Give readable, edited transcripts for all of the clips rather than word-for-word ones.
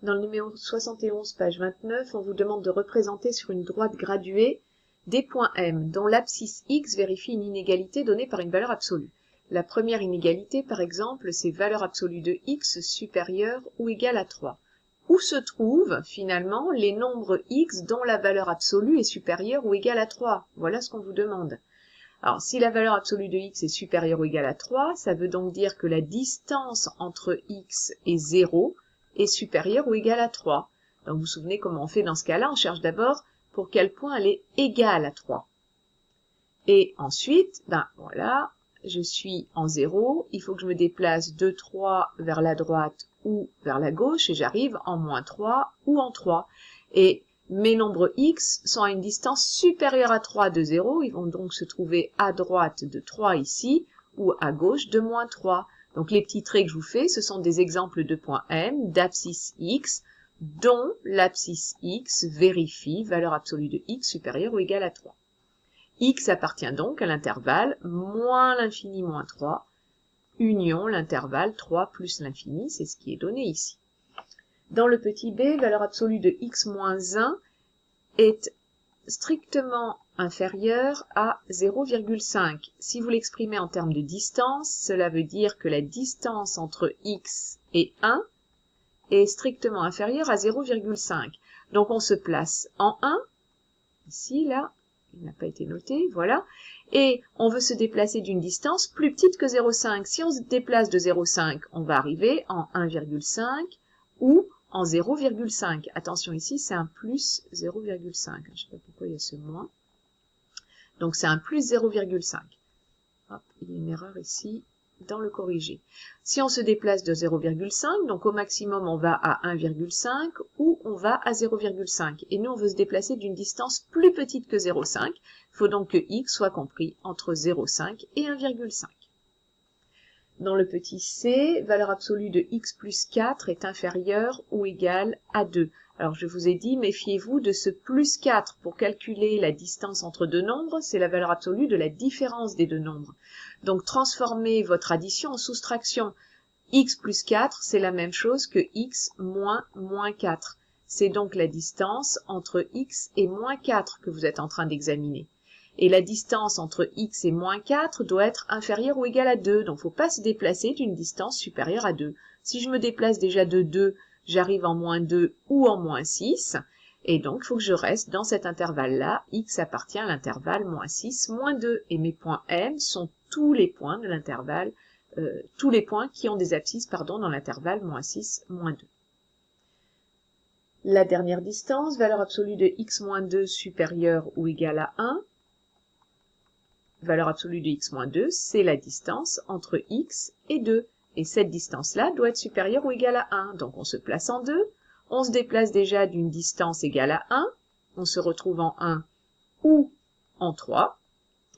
Dans le numéro 71, page 29, on vous demande de représenter sur une droite graduée des points M dont l'abscisse x vérifie une inégalité donnée par une valeur absolue. La première inégalité, par exemple, c'est valeur absolue de x supérieure ou égale à 3. Où se trouvent, finalement, les nombres x dont la valeur absolue est supérieure ou égale à 3? Voilà ce qu'on vous demande. Alors, si la valeur absolue de x est supérieure ou égale à 3, ça veut donc dire que la distance entre x et 0 est supérieure ou égale à 3. Donc, vous vous souvenez comment on fait dans ce cas-là? On cherche d'abord pour quel point elle est égale à 3. Et ensuite, voilà, je suis en 0, il faut que je me déplace de 3 vers la droite ou vers la gauche, et j'arrive en moins 3 ou en 3. Et mes nombres x sont à une distance supérieure à 3 de 0, ils vont donc se trouver à droite de 3 ici, ou à gauche de moins 3. Donc les petits traits que je vous fais, ce sont des exemples de points M, d'abscisse x, dont l'abscisse x vérifie valeur absolue de x supérieure ou égale à 3. X appartient donc à l'intervalle moins l'infini moins 3, union l'intervalle 3 plus l'infini, c'est ce qui est donné ici. Dans le petit b, valeur absolue de x moins 1 est strictement inférieure à 0,5. Si vous l'exprimez en termes de distance, cela veut dire que la distance entre x et 1 est strictement inférieure à 0,5. Donc on se place en 1, ici, là, il n'a pas été noté, voilà, et on veut se déplacer d'une distance plus petite que 0,5. Si on se déplace de 0,5, on va arriver en 1,5 ou en 0,5. Attention, ici, c'est un plus 0,5. Je ne sais pas pourquoi il y a ce moins. Donc, c'est un plus 0,5. Hop, il y a une erreur ici dans le corrigé. Si on se déplace de 0,5, donc au maximum, on va à 1,5 ou on va à 0,5. Et nous, on veut se déplacer d'une distance plus petite que 0,5. Il faut donc que x soit compris entre 0,5 et 1,5. Dans le petit c, valeur absolue de x plus 4 est inférieure ou égale à 2. Alors je vous ai dit, méfiez-vous de ce plus 4 pour calculer la distance entre deux nombres, c'est la valeur absolue de la différence des deux nombres. Donc transformez votre addition en soustraction. X plus 4, c'est la même chose que x moins 4. C'est donc la distance entre x et moins 4 que vous êtes en train d'examiner. Et la distance entre x et moins 4 doit être inférieure ou égale à 2. Donc, il ne faut pas se déplacer d'une distance supérieure à 2. Si je me déplace déjà de 2, j'arrive en moins 2 ou en moins 6. Et donc, il faut que je reste dans cet intervalle-là. X appartient à l'intervalle moins 6, moins 2. Et mes points M sont tous les points de l'intervalle, tous les points qui ont des abscisses, dans l'intervalle moins 6, moins 2. La dernière distance, valeur absolue de x moins 2 supérieure ou égale à 1. Valeur absolue de x moins 2, c'est la distance entre x et 2. Et cette distance-là doit être supérieure ou égale à 1. Donc on se place en 2, on se déplace déjà d'une distance égale à 1, on se retrouve en 1 ou en 3.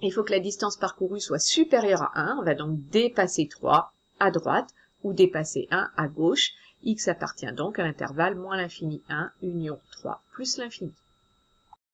Il faut que la distance parcourue soit supérieure à 1, on va donc dépasser 3 à droite ou dépasser 1 à gauche. X appartient donc à l'intervalle moins l'infini 1, union 3 plus l'infini.